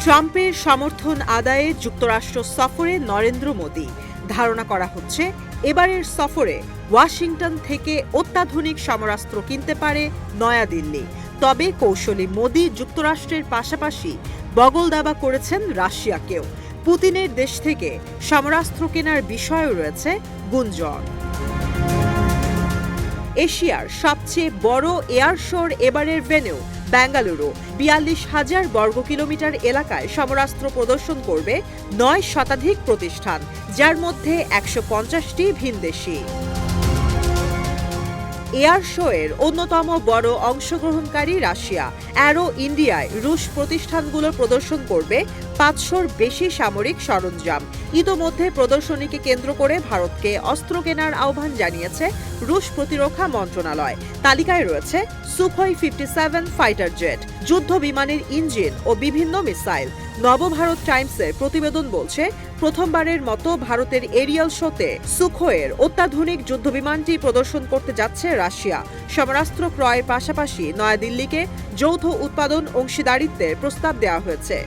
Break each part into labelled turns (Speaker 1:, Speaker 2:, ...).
Speaker 1: ট্রাম্পের সমর্থন আদায়ে যুক্তরাষ্ট্র সফরে নরেন্দ্র মোদি। ধারণা করা হচ্ছে এবারের সফরে ওয়াশিংটন থেকে অত্যাধুনিক সমরাস্ত্র কিনতে পারে নয়াদিল্লি। তবে কৌশলী মোদি যুক্তরাষ্ট্রের পাশাপাশি বগল দাবা করেছেন রাশিয়াকেও। পুতিনের দেশ থেকে সমরাস্ত্র কেনার বিষয়েও রয়েছে গুঞ্জন। এশিয়ার সবচেয়ে বড় এয়ার শোর এবারের ভেন্যু বেঙ্গালুরু। ৪২,০০০ বর্গ কিলোমিটার এলাকায় সমরাস্ত্র প্রদর্শন করবে ৯ শতাধিক প্রতিষ্ঠান, যার মধ্যে ১৫০টি ভিনদেশি। এয়ার শো এর অন্যতম বড় অংশগ্রহণকারী রাশিয়া। অ্যারো ইন্ডিয়ায় রুশ প্রতিষ্ঠানগুলো প্রদর্শন করবে ৫০০র বেশি সামরিক সরঞ্জাম। ইতোমধ্যে প্রদর্শনীকে কেন্দ্র করে ভারতকে অস্ত্র কেনার আহ্বান জানিয়েছে রুশ প্রতিরক্ষা মন্ত্রণালয়। তালিকায় রয়েছে সুখোই 57 ফাইটার জেট, যুদ্ধ বিমানের ইঞ্জিন ও বিভিন্ন মিসাইল। নবভারত টাইমসের প্রতিবেদন বলছে, প্রথমবারের মতো ভারতের এরিয়াল শোতে সুখোয়ের অত্যাধুনিক যুদ্ধবিমানটি প্রদর্শন করতে যাচ্ছে রাশিয়া। সমরাস্ত্র ক্রয়ের পাশাপাশি নয়াদিল্লিকে যৌথ উৎপাদন অংশীদারিত্বের প্রস্তাব দেওয়া হয়েছে।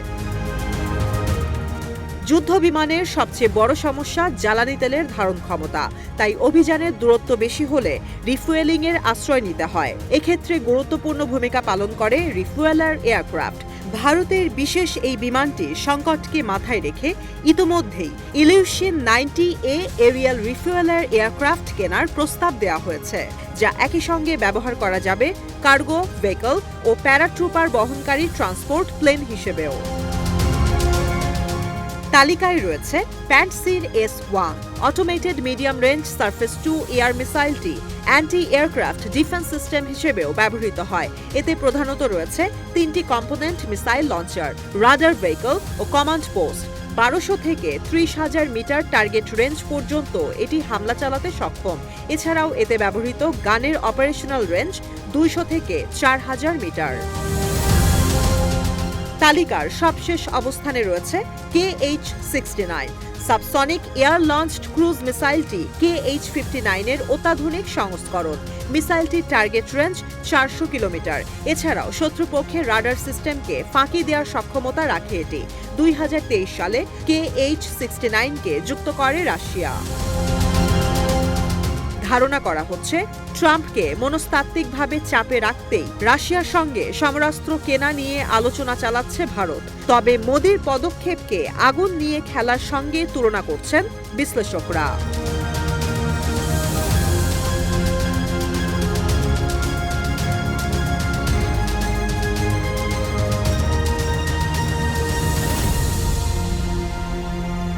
Speaker 1: যুদ্ধ বিমানের সবচেয়ে বড় সমস্যা জ্বালানি তেলের ধারণ ক্ষমতা। তাই অভিযানের দূরত্ব বেশি হলে রিফুয়েলিংয়ের আশ্রয় নিতে হয়। এক্ষেত্রে গুরুত্বপূর্ণ ভূমিকা পালন করে রিফুয়েলার এয়ারক্রাফট। ভারতের বিশেষ এই বিমানটি সংকটকে মাথায় রেখে ইতোমধ্যেই ইলিউশন 90A এরিয়াল রিফুয়েলার এয়ারক্রাফট কেনার প্রস্তাব দেওয়া হয়েছে, যা একই সঙ্গে ব্যবহার করা যাবে কার্গো ভেহিকল ও প্যারাট্রুপার বহনকারী ট্রান্সপোর্ট প্লেন হিসেবেও। তালিকায় রয়েছে Pantsir S1 automated medium range surface to air মিসাইলটি অ্যান্টি এয়ারক্রাফট ডিফেন্স সিস্টেম হিসেবেও ব্যবহৃত হয়। এতে প্রধানত রয়েছে 3টি component missile launcher, radar vehicle ও কমান্ড পোস্ট। ১২০০ থেকে ৩০,০০০ মিটার টার্গেট রেঞ্জ পর্যন্ত এটি হামলা চালাতে সক্ষম। এছাড়াও এতে ব্যবহৃত গানের অপারেশনাল রেঞ্জ ২০০ থেকে ৪,০০০ মিটার। তালিকার সবশেষ অবস্থানে রয়েছে KH-69 subsonic air launched cruise মিসাইলটি KH-59 এর অত্যাধুনিক সংস্করণ। মিসাইলটির টার্গেট রেঞ্জ ৪০০ কিলোমিটার। এছাড়াও শত্রুপক্ষের রাডার সিস্টেমকে ফাঁকি দেওয়ার সক্ষমতা রাখে এটি। ২০২৩ সালে KH-69কে যুক্ত করে রাশিয়া। ধারণা করা হচ্ছে, ট্রাম্পকে মনস্তাত্ত্বিকভাবে চাপে রাখতেই রাশিয়ার সঙ্গে সমরাস্ত্র কেনা নিয়ে আলোচনা চালাচ্ছে ভারত। তবে মোদির পদক্ষেপকে আগুন নিয়ে খেলার সঙ্গে তুলনা করছেন বিশ্লেষকরা।